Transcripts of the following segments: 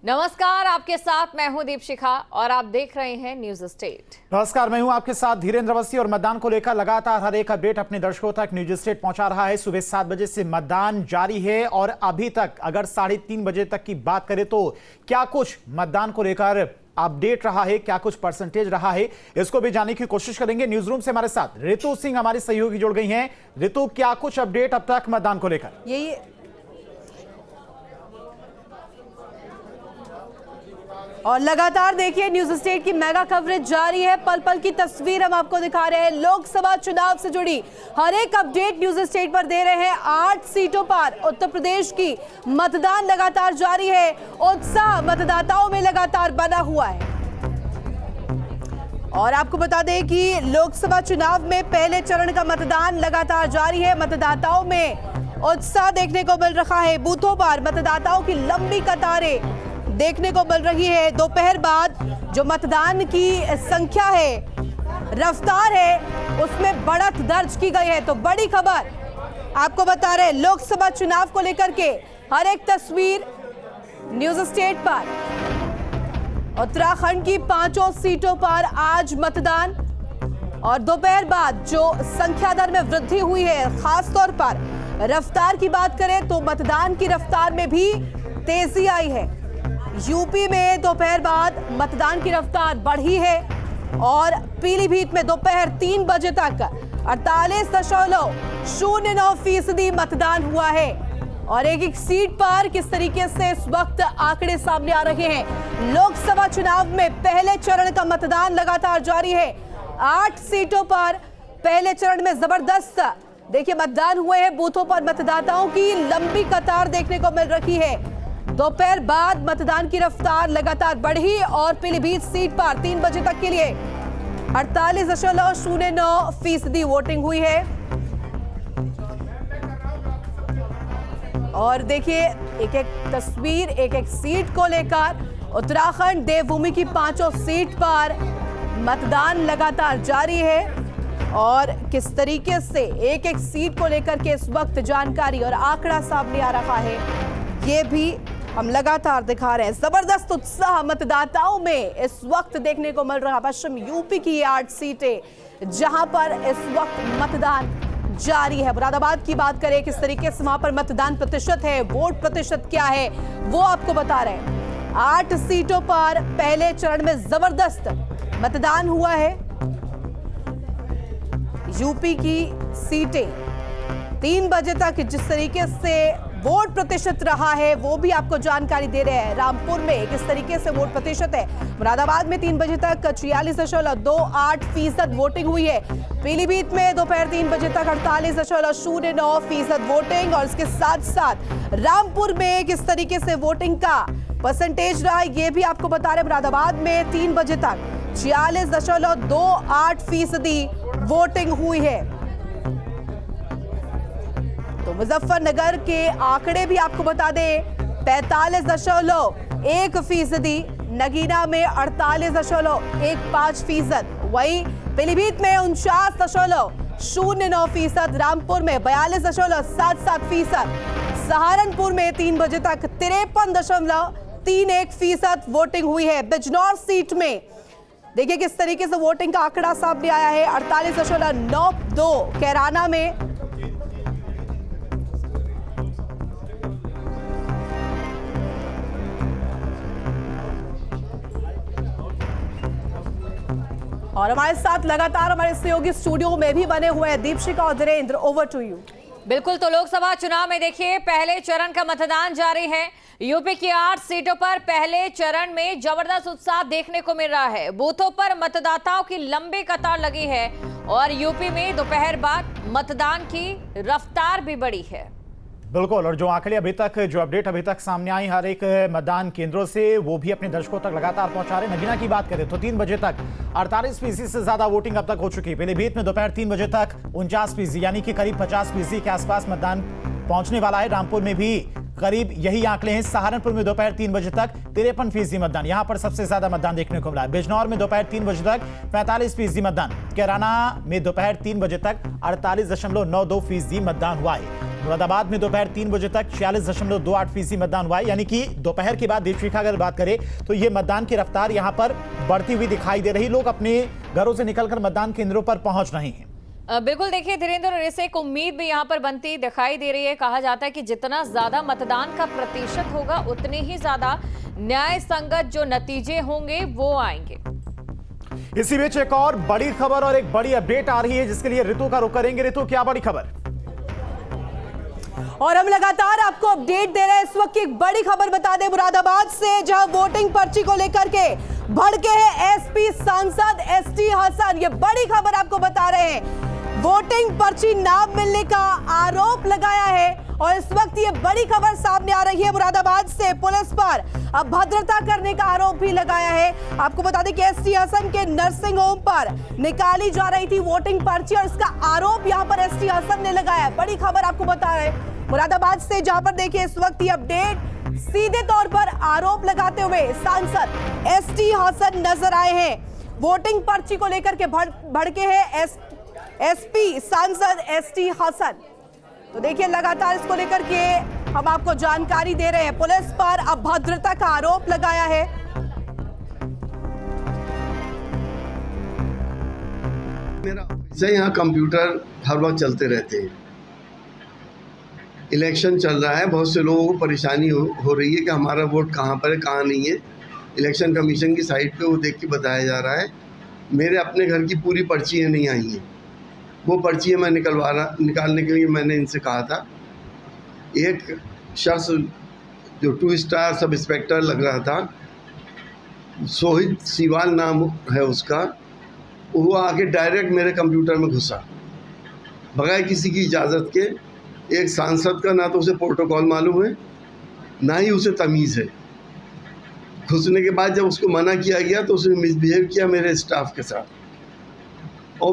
नमस्कार, आपके साथ मैं हूं दीपशिखा और आप देख रहे हैं न्यूज स्टेट। नमस्कार, मैं हूं आपके साथ धीरेन्द्र अवस्थी और मतदान को लेकर लगातार हर एक अपडेट अपने दर्शकों तक न्यूज स्टेट पहुंचा रहा है। सुबह 7 बजे से मतदान जारी है और अभी तक अगर 3:30 बजे तक की बात करें तो क्या कुछ मतदान को लेकर अपडेट रहा है, क्या कुछ परसेंटेज रहा है, इसको भी जानने की कोशिश करेंगे। न्यूज रूम से हमारे साथ रितु सिंह हमारी सहयोगी जुड़ गई हैं। रितु, क्या कुछ अपडेट अब तक मतदान को लेकर? यही और लगातार देखिए न्यूज स्टेट की मेगा कवरेज जारी है। पल पल की तस्वीर हम आपको दिखा रहे हैं। लोकसभा चुनाव से जुड़ी हर एक अपडेट न्यूज स्टेट पर दे रहे हैं। 8 सीटों पर उत्तर प्रदेश की मतदान लगातार जारी है। उत्साह मतदाताओं में लगातार बना हुआ है और आपको बता दें कि लोकसभा चुनाव में पहले चरण का मतदान लगातार जारी है। मतदाताओं में उत्साह देखने को मिल रहा है। बूथों पर मतदाताओं की लंबी कतारें देखने को मिल रही है। दोपहर बाद जो मतदान की संख्या है, रफ्तार है, उसमें बढ़त दर्ज की गई है। तो बड़ी खबर आपको बता रहे हैं लोकसभा चुनाव को लेकर के हर एक तस्वीर न्यूज स्टेट पर। उत्तराखंड की 5 सीटों पर आज मतदान और दोपहर बाद जो संख्या दर में वृद्धि हुई है, खासतौर पर रफ्तार की बात करें तो मतदान की रफ्तार में भी तेजी आई है। यूपी में दोपहर बाद मतदान की रफ्तार बढ़ी है और पीलीभीत में दोपहर 3 बजे तक 48.09% मतदान हुआ है। और एक एक सीट पर किस तरीके से इस वक्त आंकड़े सामने आ रहे हैं। लोकसभा चुनाव में पहले चरण का मतदान लगातार जारी है। 8 सीटों पर पहले चरण में जबरदस्त देखिए मतदान हुए हैं। बूथों पर मतदाताओं की लंबी कतार देखने को मिल रही है। दोपहर बाद मतदान की रफ्तार लगातार बढ़ी और पीलीभीत सीट पर 3 बजे तक के लिए 48.09% वोटिंग हुई है। और देखिए एक एक तस्वीर एक एक सीट को लेकर। उत्तराखंड देवभूमि की 5 सीट पर मतदान लगातार जारी है और किस तरीके से एक एक सीट को लेकर के इस वक्त जानकारी और आंकड़ा सामने आ रहा है, ये भी हम लगातार दिखा रहे हैं। जबरदस्त उत्साह मतदाताओं में इस वक्त देखने को मिल रहा है। पश्चिम यूपी की 8 सीटें जहां पर इस वक्त मतदान जारी है। मुरादाबाद की बात करें किस तरीके से वहां पर मतदान प्रतिशत है, वोट प्रतिशत क्या है, वो आपको बता रहे हैं। 8 सीटों पर पहले चरण में जबरदस्त मतदान हुआ है। यूपी की सीटें 3 बजे तक जिस तरीके से वोट प्रतिशत रहा है वो भी आपको जानकारी दे रहे हैं। रामपुर में किस तरीके से वोट प्रतिशत है। मुरादाबाद में 3 बजे तक 46.28% वोटिंग हुई है। पीलीभीत में दोपहर 3 बजे तक 48.09% वोटिंग और इसके साथ साथ रामपुर में किस तरीके से वोटिंग का परसेंटेज रहा ये भी आपको बता रहे हैं। मुरादाबाद में 3 बजे तक 46.28% वोटिंग हुई है। तो मुजफ्फरनगर के आंकड़े भी आपको बता दें 45.1%, नगीना में 48.15%, वहीं पीलीभीत में 49.09%, रामपुर में 42.77%, सहारनपुर में 3 बजे तक 53.31% वोटिंग हुई है। बिजनौर सीट में देखिए किस तरीके से वोटिंग का आंकड़ा सामने आया है। 48.92, कैराना में और हमारे साथ लगातार हमारे सहयोगी स्टूडियो में भी बने हुए हैं दीपशिखा और धीरेन्द्र। Over to you. बिल्कुल, तो लोकसभा चुनाव में देखिए पहले चरण का मतदान जारी है। यूपी की 8 सीटों पर पहले चरण में जबरदस्त उत्साह देखने को मिल रहा है। बूथों पर मतदाताओं की लंबी कतार लगी है और यूपी में दोपहर बाद मतदान की रफ्तार भी बढ़ी है। बिल्कुल, और जो आंकड़े अभी तक जो अपडेट अभी तक सामने आई हर एक मतदान केंद्रों से वो भी अपने दर्शकों तक लगातार पहुंचा रहे। नगीना की बात करें तो 3 बजे तक 48% से ज्यादा वोटिंग अब तक हो चुकी है। पीलीभीत में दोपहर 3 बजे तक 49% यानी कि करीब 50% के आसपास मतदान पहुंचने वाला है। रामपुर में भी करीब यही आंकड़े हैं। सहारनपुर में दोपहर 3 बजे तक 53% मतदान, यहां पर सबसे ज्यादा मतदान देखने को मिला है। बिजनौर में दोपहर 3 बजे तक 45% मतदान, कैराना में दोपहर 3 बजे तक 48.92% मतदान हुआ है। मुरादाबाद में दोपहर 3 बजे तक 46.28% मतदान हुआ है, यानी कि दोपहर के बाद दीपशिखा अगर बात करें तो ये मतदान की रफ्तार यहां पर बढ़ती हुई दिखाई दे रही। लोग अपने घरों से निकलकर मतदान केंद्रों पर पहुंच रहे हैं। बिल्कुल, देखिए धीरेन्द्र, और इससे एक उम्मीद भी यहाँ पर बनती दिखाई दे रही है। कहा जाता है कि जितना ज्यादा मतदान का प्रतिशत होगा उतने ही ज्यादा न्याय संगत जो नतीजे होंगे वो आएंगे। इसी बीच एक और बड़ी खबर और एक बड़ी अपडेट आ रही है जिसके लिए ऋतु का रुख करेंगे। ऋतु, क्या बड़ी खबर? और हम लगातार आपको अपडेट दे रहे हैं। इस वक्त की एक बड़ी खबर बता दें मुरादाबाद से, जहां वोटिंग पर्ची को लेकर के भड़के हैं एसपी सांसद एसटी हसन। ये बड़ी खबर आपको बता रहे हैं। वोटिंग पर्ची ना मिलने का आरोप लगाया है और इस वक्त ये बड़ी खबर सामने आ रही है मुरादाबाद से। पुलिस पर अभद्रता करने का आरोप भी लगाया है। आपको बता दें कि एसटी हसन के नर्सिंग होम पर निकाली जा रही थी वोटिंग पर्ची और इसका आरोप यहां पर एसटी हसन ने लगाया है। बड़ी खबर आपको बता रहे हैं मुरादाबाद से, जहां पर देखिए इस वक्त ये अपडेट सीधे तौर पर आरोप लगाते हुए सांसद एसटी हसन नजर आए हैं। वोटिंग पर्ची को लेकर के भड़के हैं एसपी सांसद एसटी हसन। तो देखिए लगातार इसको लेकर के हम आपको जानकारी दे रहे हैं। पुलिस पर अभद्रता का आरोप लगाया है। मेरा से यहाँ कंप्यूटर हर वक्त चलते रहते हैं। इलेक्शन चल रहा है, बहुत से लोगों को परेशानी हो रही है कि हमारा वोट कहाँ पर है कहाँ नहीं है। इलेक्शन कमीशन की साइट पे वो देख के बताया जा रहा है। मेरे अपने घर की पूरी पर्चियाँ नहीं आई हैं, वो पर्चियाँ मैं निकालने के लिए मैंने इनसे कहा था। एक शख्स जो 2 स्टार सब इंस्पेक्टर लग रहा था, सोहित सीवाल नाम है उसका, वो आके डायरेक्ट मेरे कंप्यूटर में घुसा बगैर किसी की इजाज़त के। एक सांसद का ना तो उसे प्रोटोकॉल मालूम है ना ही उसे तमीज़ है। घुसने के बाद जब उसको मना किया गया तो उसने मिसबिहेव किया मेरे स्टाफ के साथ और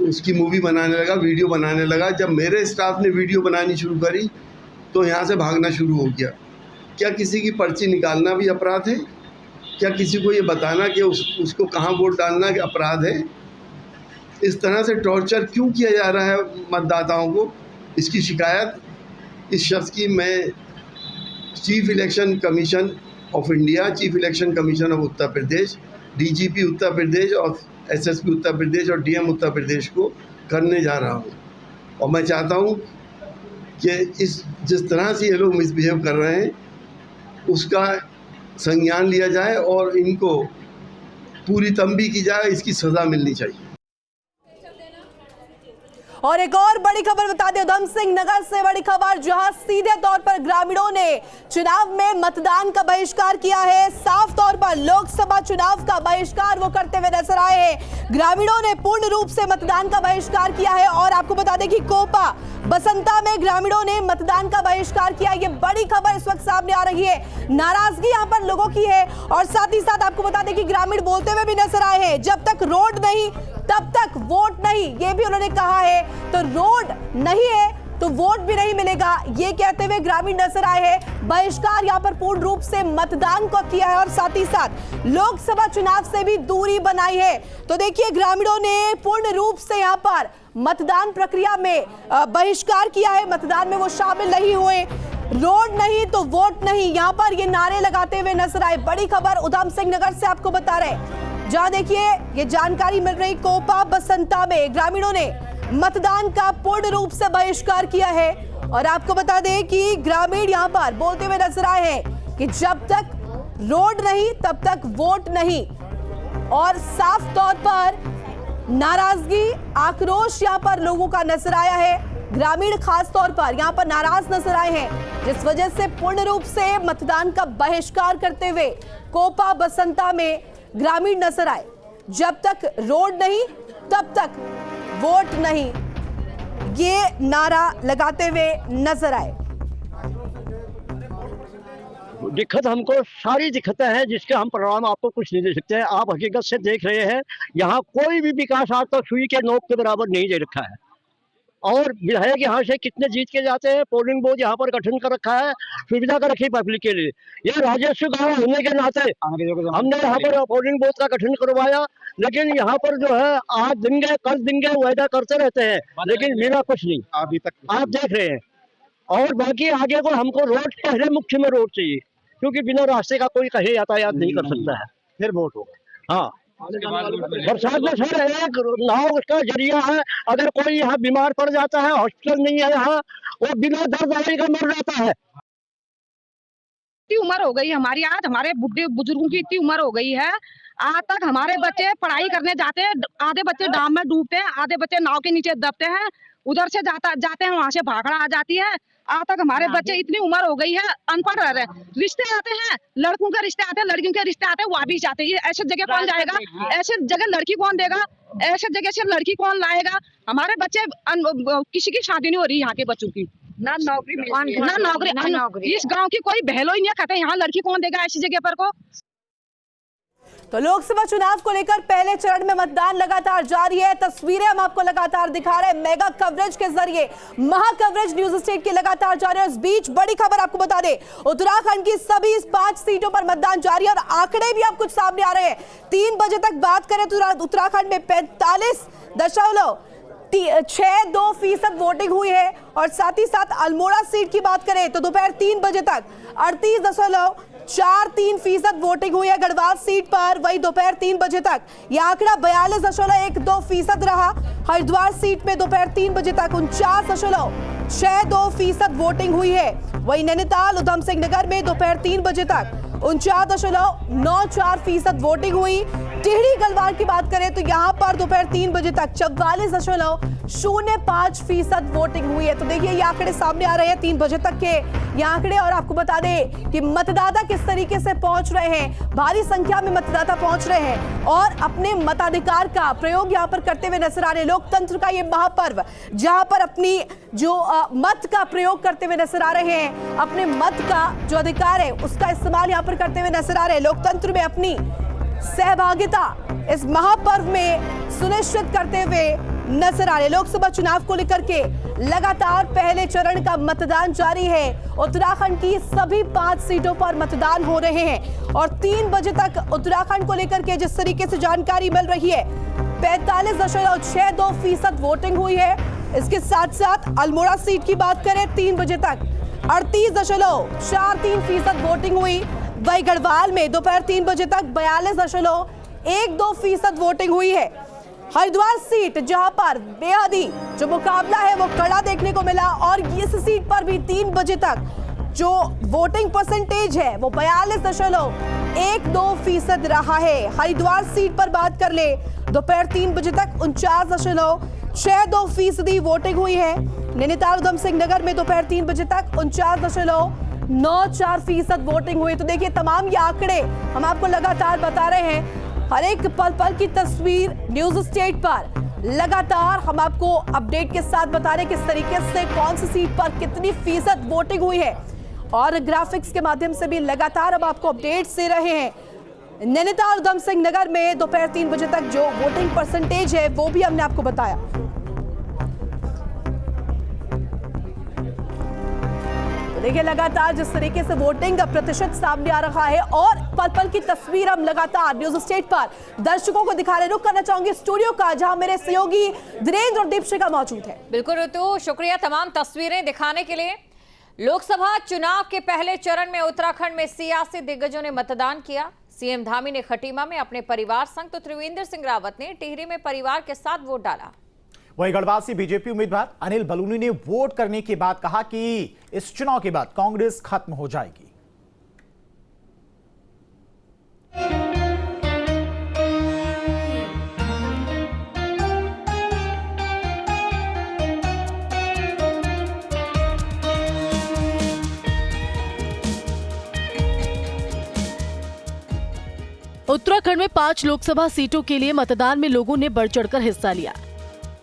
उसकी मूवी बनाने लगा, वीडियो बनाने लगा। जब मेरे स्टाफ ने वीडियो बनानी शुरू करी तो यहाँ से भागना शुरू हो गया। क्या किसी की पर्ची निकालना भी अपराध है? क्या किसी को ये बताना कि उसको कहाँ वोट डालना कि अपराध है? इस तरह से टॉर्चर क्यों किया जा रहा है मतदाताओं को, इसकी शिकायत इस शख्स की मैं chief election commission of India, chief election commission of Uttar Pradesh, DGP Uttar Pradesh और एसएसपी उत्तर प्रदेश और डीएम उत्तर प्रदेश को करने जा रहा हूँ। और मैं चाहता हूँ कि जिस तरह से ये लोग मिसबिहेव कर रहे हैं उसका संज्ञान लिया जाए और इनको पूरी तंबी की जाए, इसकी सज़ा मिलनी चाहिए। और एक और बड़ी खबर बता दें उधम सिंह नगर से बड़ी खबर, जहां सीधे तौर पर ग्रामीणों ने चुनाव में मतदान का बहिष्कार किया है। साफ तौर पर लोकसभा चुनाव का बहिष्कार वो करते हुए नजर आए हैं। ग्रामीणों ने पूर्ण रूप से मतदान का बहिष्कार किया है और आपको बता दें कि कोपा बसंता में ग्रामीणों ने मतदान का बहिष्कार किया। ये बड़ी खबर इस वक्त सामने आ रही है। नाराजगी यहाँ पर लोगों की है और साथ ही साथ आपको बता दें कि ग्रामीण बोलते हुए भी नजर आए हैं, जब तक रोड नहीं तब तक वोट नहीं, ये भी उन्होंने कहा है। तो रोड नहीं है तो वोट भी नहीं मिलेगा, ये कहते हुए ग्रामीण नजर आए हैं। बहिष्कार यहाँ पर पूर्ण रूप से मतदान को किया है और साथ ही साथ लोकसभा चुनाव से भी दूरी बनाई है। तो देखिए ग्रामीणों ने पूर्ण रूप से यहाँ पर मतदान प्रक्रिया में बहिष्कार किया है, मतदान में वो शामिल नहीं हुए। रोड नहीं तो वोट नहीं, यहाँ पर ये नारे लगाते हुए नजर आए। बड़ी खबर उधम सिंह नगर से आपको बता रहे, जहां देखिए ये जानकारी मिल रही, कोपा बसंता में ग्रामीणों ने मतदान का पूर्ण रूप से बहिष्कार किया है। और आपको बता दें कि ग्रामीण यहां पर बोलते हुए नजर आए हैं कि जब तक रोड नहीं तब तक वोट नहीं। और साफ तौर पर नाराजगी, आक्रोश यहां पर लोगों का नजर आया है। ग्रामीण खास तौर पर यहां पर नाराज नजर आए हैं, जिस वजह से पूर्ण रूप से मतदान का बहिष्कार करते हुए कोपा बसंता में ग्रामीण नजर आए। जब तक रोड नहीं तब तक वोट नहीं, ये नारा लगाते हुए नजर आए। दिक्कत हमको सारी दिक्कतें हैं जिसके हम परिणाम आपको कुछ नहीं दे सकते हैं। आप हकीकत से देख रहे हैं यहाँ कोई भी विकास आज तक सुई के नोक के बराबर नहीं दे रखा है। और विधायक यहाँ से कितने जीत के जाते हैं। पोलिंग बूथ यहाँ पर गठन कर रखा है, सुविधा कर रखी पब्लिक के लिए। ये राजस्व गाँव होने के नाते हमने यहाँ पर पोलिंग बूथ का गठन करवाया, लेकिन यहाँ पर जो है आज देंगे कल देंगे वायदा करते रहते हैं, लेकिन मिला कुछ नहीं अभी तक। आप देख रहे हैं। और बाकी आगे को हमको रोड, पहले मुख्य में रोड चाहिए, क्योंकि बिना रास्ते का कोई कहीं यातायात नहीं कर सकता है। फिर वोट होगा। हाँ, बरसात में सर एक नाव का जरिया है। अगर कोई यहाँ बीमार पड़ जाता है, हॉस्पिटल नहीं है यहाँ, वो बिना दर्द दवाई का मर जाता है। इतनी उम्र हो गई हमारी, आज हमारे बुढ़े बुजुर्गों की इतनी उम्र हो गई है, आज तक हमारे बच्चे पढ़ाई करने जाते हैं, आधे बच्चे डाम में डूबते हैं, आधे बच्चे नाव के नीचे दबते हैं, उधर से जाते हैं, वहां से भागड़ा आ जाती है। आज तक हमारे बच्चे इतनी उम्र हो गई है, अनपढ़ रह रहे हैं। रिश्ते आते हैं, लड़कों के रिश्ते आते हैं, लड़कियों के रिश्ते आते हैं, वहाँ भी जाते हैं। ऐसे जगह कौन जाएगा? ऐसे जगह लड़की कौन देगा? ऐसे जगह से लड़की कौन लाएगा? हमारे बच्चे किसी की शादी नहीं हो रही यहाँ के बच्चों की, ना नौकरी। इस गांव की कोई बहलो ही नहीं कहते यहाँ लड़की कौन देगा ऐसी जगह पर को। तो लोकसभा चुनाव को लेकर पहले चरण में मतदान लगातार जारी है। तस्वीरें हम आपको लगातार दिखा रहे हैं मेगा कवरेज के जरिए। महा कवरेज न्यूज स्टेट की लगातार जारी है। इस बीच बड़ी खबर आपको बता दें, उत्तराखंड की सभी 5 सीटों पर मतदान जारी है और आंकड़े भी आप कुछ सामने आ रहे हैं। 3 बजे तक बात करें तो उत्तराखंड में 45.62% वोटिंग हुई है और साथ ही साथ अल्मोड़ा सीट की बात करें तो दोपहर 3 बजे तक 38.43% वोटिंग हुई है गढ़वाल सीट पर। वही दोपहर 3 बजे तक यह आंकड़ा 42.12% रहा। हरिद्वार सीट में दोपहर 3 बजे तक 49.62% वोटिंग हुई है। वही नैनीताल उधम सिंह नगर में दोपहर 3 बजे तक 49.94% वोटिंग हुई। टिहरी गलवान की बात करें तो यहां पर दोपहर 3 बजे तक 44.05% वोटिंग हुई है। तो देखिए ये आंकड़े सामने आ रहे हैं 3 बजे तक के ये आंकड़े। और आपको बता दें कि मतदाता किस तरीके से पहुंच रहे हैं, भारी संख्या में मतदाता पहुंच रहे हैं और अपने मताधिकार का प्रयोग यहां पर करते हुए नजर आ रहे हैं। लोकतंत्र का ये महापर्व जहां पर अपनी जो मत का प्रयोग करते हुए नजर आ रहे हैं, अपने मत का जो अधिकार है उसका इस्तेमाल यहां पर करते हुए नजर आ रहे हैं। लोकतंत्र में अपनी सहभागिता इस महापर्व में सुनिश्चित करते हुए नजर आ रहे। लोकसभा चुनाव को लेकर के लगातार पहले चरण का मतदान जारी है। उत्तराखंड की सभी 5 सीटों पर मतदान हो रहे हैं और 3 बजे तक उत्तराखंड को लेकर के जिस तरीके से जानकारी मिल रही है 45.62% वोटिंग हुई है। इसके साथ साथ अल्मोड़ा सीट की बात करें 3 बजे तक 38.43% वोटिंग हुई। वही गढ़वाल में दोपहर 3 बजे तक 42.12% वोटिंग हुई है। हरिद्वार सीट जहां पर बेहद ही जो मुकाबला है वो कड़ा देखने को मिला और इस सीट पर भी 3 बजे तक जो वोटिंग परसेंटेज है वो 42.12% रहा है। हरिद्वार सीट पर बात कर ले दोपहर 3 बजे तक 49.62% वोटिंग हुई है। नैनीताल उधम सिंह नगर में दोपहर 3 बजे तक 49.94% वोटिंग हुई। तो देखिए तमाम ये आंकड़े हम आपको लगातार बता रहे हैं। हर एक पल पल की तस्वीर न्यूज स्टेट पर लगातार हम आपको अपडेट के साथ बता रहे हैं किस तरीके से कौन सी सीट पर कितनी फीसद वोटिंग हुई है और ग्राफिक्स के माध्यम से भी लगातार हम आपको अपडेट्स दे रहे हैं। नैनीताल उधम सिंह नगर में दोपहर 3 बजे तक जो वोटिंग परसेंटेज है वो भी हमने आपको बताया। देखिए लगातार जिस तरीके से वोटिंग का प्रतिशत सामने आ रहा है और पल पल की तस्वीर हम लगातार न्यूज स्टेट पर दर्शकों को दिखा रहे। रुक करना चाहूंगी स्टूडियो का जहां मेरे सहयोगी धीरेन्द्र और दीपशिका मौजूद है। बिल्कुल ऋतु, शुक्रिया तमाम तस्वीरें दिखाने के लिए। लोकसभा चुनाव के पहले चरण में उत्तराखंड में सियासी दिग्गजों ने मतदान किया। सीएम धामी ने खटीमा में अपने परिवार संग तो त्रिवेंद्र सिंह रावत ने टिहरी में परिवार के साथ वोट डाला। वहीं गढ़वाल से बीजेपी उम्मीदवार अनिल बलूनी ने वोट करने के बाद कहा कि इस चुनाव के बाद कांग्रेस खत्म हो जाएगी। उत्तराखंड में 5 लोकसभा सीटों के लिए मतदान में लोगों ने बढ़ चढ़कर हिस्सा लिया।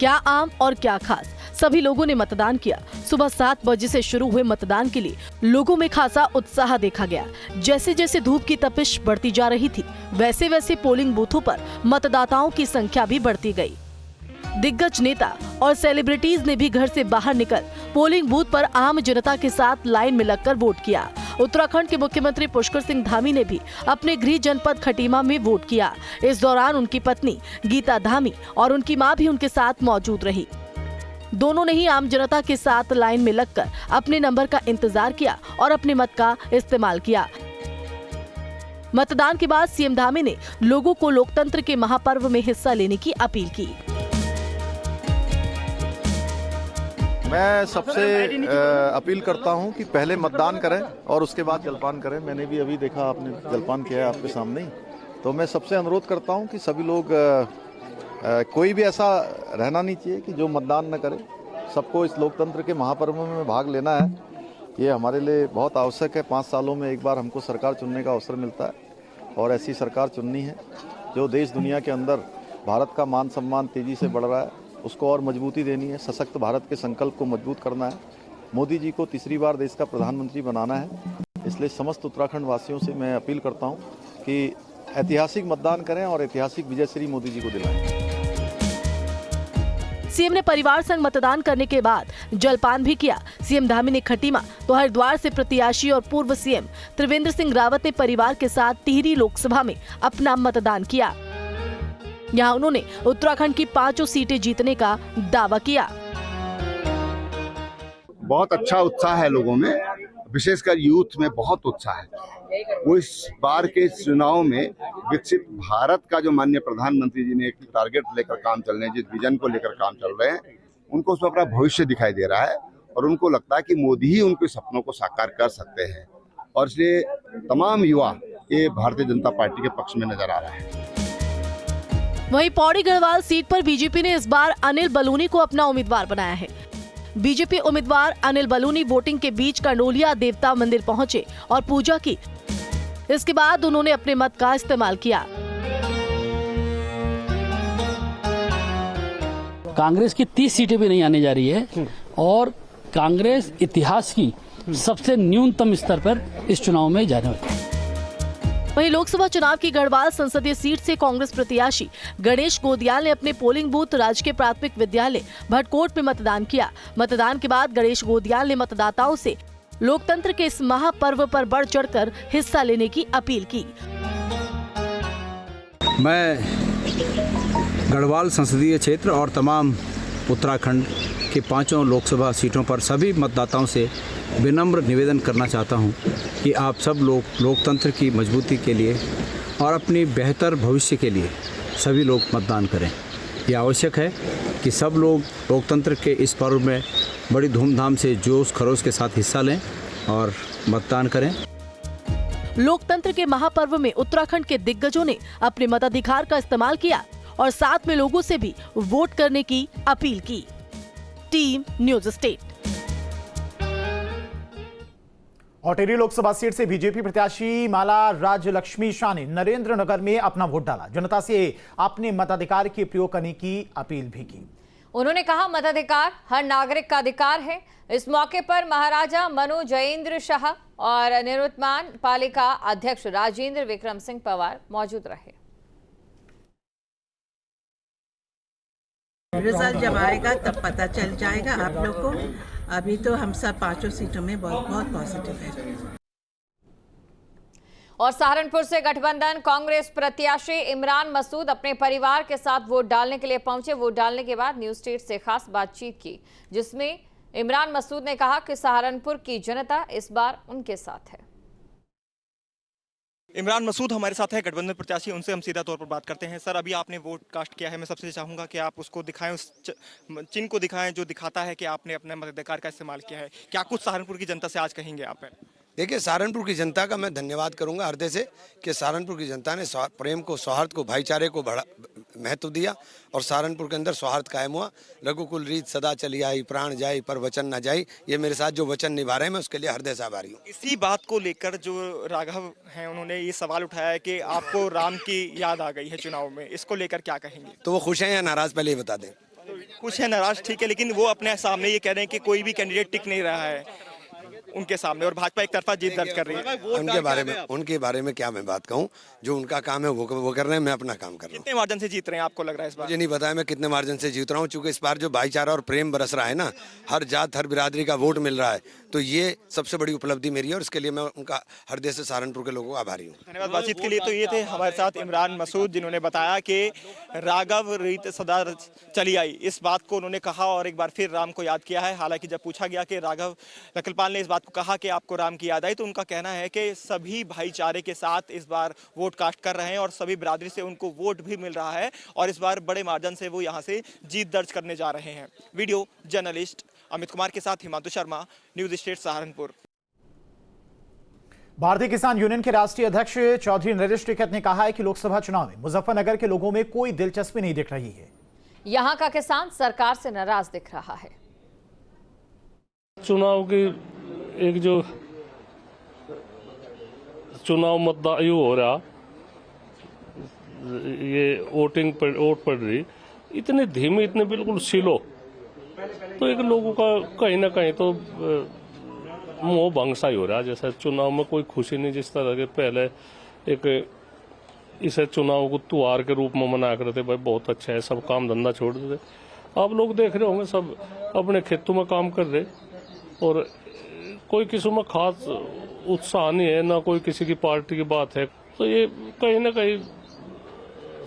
क्या आम और क्या खास, सभी लोगों ने मतदान किया। सुबह 7 बजे से शुरू हुए मतदान के लिए लोगों में खासा उत्साह देखा गया। जैसे जैसे धूप की तपिश बढ़ती जा रही थी वैसे वैसे पोलिंग बूथों पर मतदाताओं की संख्या भी बढ़ती गई। दिग्गज नेता और सेलिब्रिटीज ने भी घर से बाहर निकल पोलिंग बूथ पर आम जनता के साथ लाइन में लगकर वोट किया। उत्तराखंड के मुख्यमंत्री पुष्कर सिंह धामी ने भी अपने गृह जनपद खटीमा में वोट किया। इस दौरान उनकी पत्नी गीता धामी और उनकी मां भी उनके साथ मौजूद रही। दोनों ने ही आम जनता के साथ लाइन में लगकर अपने नंबर का इंतजार किया और अपने मत का इस्तेमाल किया। मतदान के बाद सीएम धामी ने लोगों को लोकतंत्र के महापर्व में हिस्सा लेने की अपील की। मैं सबसे अपील करता हूं कि पहले मतदान करें और उसके बाद जलपान करें। मैंने भी अभी देखा आपने जलपान किया है आपके सामने ही, तो मैं सबसे अनुरोध करता हूं कि सभी लोग कोई भी ऐसा रहना नहीं चाहिए कि जो मतदान न करे। सबको इस लोकतंत्र के महापर्व में भाग लेना है, ये हमारे लिए बहुत आवश्यक है। 5 सालों में एक बार हमको सरकार चुनने का अवसर मिलता है और ऐसी सरकार चुननी है जो देश दुनिया के अंदर भारत का मान सम्मान तेजी से बढ़ रहा है, उसको और मजबूती देनी है। सशक्त भारत के संकल्प को मजबूत करना है। मोदी जी को तीसरी बार देश का प्रधानमंत्री बनाना है। इसलिए समस्त उत्तराखंड वासियों से मैं अपील करता हूं कि ऐतिहासिक मतदान करें और ऐतिहासिक विजय श्री मोदी जी को दिलाएं। सीएम ने परिवार संग मतदान करने के बाद जलपान भी किया। सीएम धामी ने खटीमा तो हरिद्वार से प्रत्याशी और पूर्व सीएम त्रिवेंद्र सिंह रावत ने परिवार के साथ टिहरी लोकसभा में अपना मतदान किया। यहाँ उन्होंने उत्तराखंड की 5 सीटें जीतने का दावा किया। बहुत अच्छा उत्साह है लोगों में, विशेषकर यूथ में बहुत उत्साह है। वो इस बार के चुनाव में विकसित भारत का जो माननीय प्रधानमंत्री जी ने एक टारगेट लेकर काम चल रहे हैं, जिस विजन को लेकर काम चल रहे हैं, उनको उसमें अपना भविष्य दिखाई दे रहा है और उनको लगता है कि मोदी ही उनके सपनों को साकार कर सकते हैं और इसलिए तमाम युवा ये भारतीय जनता पार्टी के पक्ष में नजर आ रहा है। वहीं पौड़ी गढ़वाल सीट पर बीजेपी ने इस बार अनिल बलूनी को अपना उम्मीदवार बनाया है। बीजेपी उम्मीदवार अनिल बलूनी वोटिंग के बीच कंडोलिया देवता मंदिर पहुंचे और पूजा की। इसके बाद उन्होंने अपने मत का इस्तेमाल किया। कांग्रेस की 30 सीटें भी नहीं आने जा रही है और कांग्रेस इतिहास की सबसे न्यूनतम स्तर पर इस चुनाव में जाने वाली है। वहीं लोकसभा चुनाव की गढ़वाल संसदीय सीट से कांग्रेस प्रत्याशी गणेश गोदियाल ने अपने पोलिंग बूथ राजकीय प्राथमिक विद्यालय भटकोट में मतदान किया। मतदान के बाद गणेश गोदियाल ने मतदाताओं से लोकतंत्र के इस महापर्व पर बढ़ चढ़कर हिस्सा लेने की अपील की। मैं गढ़वाल संसदीय क्षेत्र और तमाम उत्तराखंड के 5 लोकसभा सीटों पर सभी मतदाताओं से विनम्र निवेदन करना चाहता हूं कि आप सब लोग लोकतंत्र की मजबूती के लिए और अपनी बेहतर भविष्य के लिए सभी लोग मतदान करें। ये आवश्यक है कि सब लोग लोकतंत्र के इस पर्व में बड़ी धूमधाम से जोश खरोश के साथ हिस्सा लें और मतदान करें। लोकतंत्र के महापर्व में उत्तराखंड के दिग्गजों ने अपने मताधिकार का इस्तेमाल किया और साथ में लोगों से भी वोट करने की अपील की। Team news state. और टिहरी लोकसभा सीट से बीजेपी प्रत्याशी माला राजलक्ष्मी शाह ने नरेंद्रनगर में अपना वोट डाला। जनता से अपने मताधिकार के प्रयोग करने की अपील भी की। उन्होंने कहा, मताधिकार हर नागरिक का अधिकार है। इस मौके पर महाराजा मनु जयेंद्र शाह और निवर्तमान पालिका अध्यक्ष राजेंद्र विक्रम सिंह पवार मौजूद रहे। रिजल्ट जब आएगा तब पता चल जाएगा आप लोग को। अभी तो हम सब 5 सीटों में बहुत पॉजिटिव है। और सहारनपुर से गठबंधन कांग्रेस प्रत्याशी इमरान मसूद अपने परिवार के साथ वोट डालने के लिए पहुंचे। वोट डालने के बाद न्यूज स्टेट से खास बातचीत की, जिसमें इमरान मसूद ने कहा कि सहारनपुर की जनता इस बार उनके साथ है। इमरान मसूद हमारे साथ है, गठबंधन प्रत्याशी, उनसे हम सीधा तौर पर बात करते हैं। सर, अभी आपने वोट कास्ट किया है, मैं सबसे चाहूंगा कि आप उसको दिखाएं, उस चिन्ह को दिखाएं जो दिखाता है कि आपने अपने मताधिकार का इस्तेमाल किया है। क्या कुछ सहारनपुर की जनता से आज कहेंगे आप? देखिए, सहारनपुर की जनता का मैं धन्यवाद करूंगा हृदय से कि सहारनपुर की जनता ने प्रेम को, सौहार्द को, भाईचारे को बड़ा महत्व दिया और सहारनपुर के अंदर सौहार्द कायम हुआ। रघुकुल रीत सदा चली आई, प्राण जाई पर वचन न जाई। ये मेरे साथ जो वचन निभा रहे हैं, मैं उसके लिए हृदय से आभारी हूँ। इसी बात को लेकर जो राघव हैं, उन्होंने ये सवाल उठाया है कि आपको राम की याद आ गई है चुनाव में, इसको लेकर क्या कहेंगे? तो वो खुश हैं या नाराज, पहले ये बता दें। खुश है, नाराज ठीक है, लेकिन वो अपने सामने ये कह रहे हैं कि कोई भी कैंडिडेट टिक नहीं रहा है। उनके सामने और भाजपा एक तरफा जीत दर्ज कर रही है। उनके बारे में क्या मैं बात कहूँ, जो उनका काम है वो कर रहे हैं, मैं अपना काम कर रहा हूँ। कितने मार्जिन से जीत रहे हैं आपको लग रहा है इस बार? मुझे नहीं पता है मैं कितने मार्जिन से जीत रहा हूँ, चूंकि इस बार जो भाईचारा और प्रेम बरस रहा है ना, हर जात हर बिरादरी का वोट मिल रहा है, तो ये सबसे बड़ी उपलब्धि मेरी है और इसके लिए मैं उनका हृदय से सहारनपुर के लोगों को आभारी हूँ। धन्यवाद बातचीत के लिए। तो ये थे हमारे साथ इमरान मसूद, जिन्होंने बताया कि राघव रीत सदा चली आई, इस बात को उन्होंने कहा और एक बार फिर राम को याद किया है। हालांकि जब पूछा गया कि राघव लखनपाल ने इस बात को कहा कि आपको राम की याद आई, तो उनका कहना है कि सभी भाईचारे के साथ इस बार वोट कास्ट कर रहे हैं और सभी बिरादरी से उनको वोट भी मिल रहा है और इस बार बड़े मार्जिन से वो यहाँ से जीत दर्ज करने जा रहे हैं। वीडियो जर्नलिस्ट अमित कुमार के साथ हिमांशु शर्मा, न्यूज स्टेट सहारनपुर। भारतीय किसान यूनियन के राष्ट्रीय अध्यक्ष चौधरी नरेश टिकैत ने कहा है कि लोकसभा चुनाव में मुजफ्फरनगर के लोगों में कोई दिलचस्पी नहीं दिख रही है। यहाँ का किसान सरकार से नाराज दिख रहा है। चुनाव की एक जो चुनाव मतदान हो रहा, ये वोट पड़ रही, इतने धीमे, इतने बिल्कुल स्लो, तो एक लोगों का कहीं ना कहीं तो मोह भंग सा ही हो रहा है। जैसे चुनाव में कोई खुशी नहीं, जिस तरह के पहले एक इसे चुनाव को त्योहार के रूप में मना कर थे, भाई बहुत अच्छा है, सब काम धंधा छोड़ देते। आप लोग देख रहे होंगे सब अपने खेतों में काम कर रहे और कोई किसी में खास उत्साह नहीं है, ना कोई किसी की पार्टी की बात है। तो ये कहीं ना कहीं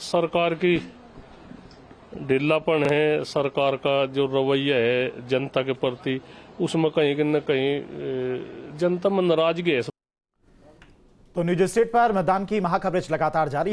सरकार की ढीलापन है, सरकार का जो रवैया है जनता के प्रति, उसमें कहीं न कहीं जनता में नाराजगी है। तो न्यूज स्टेट पर मतदान की महाकवरेज लगातार जारी है।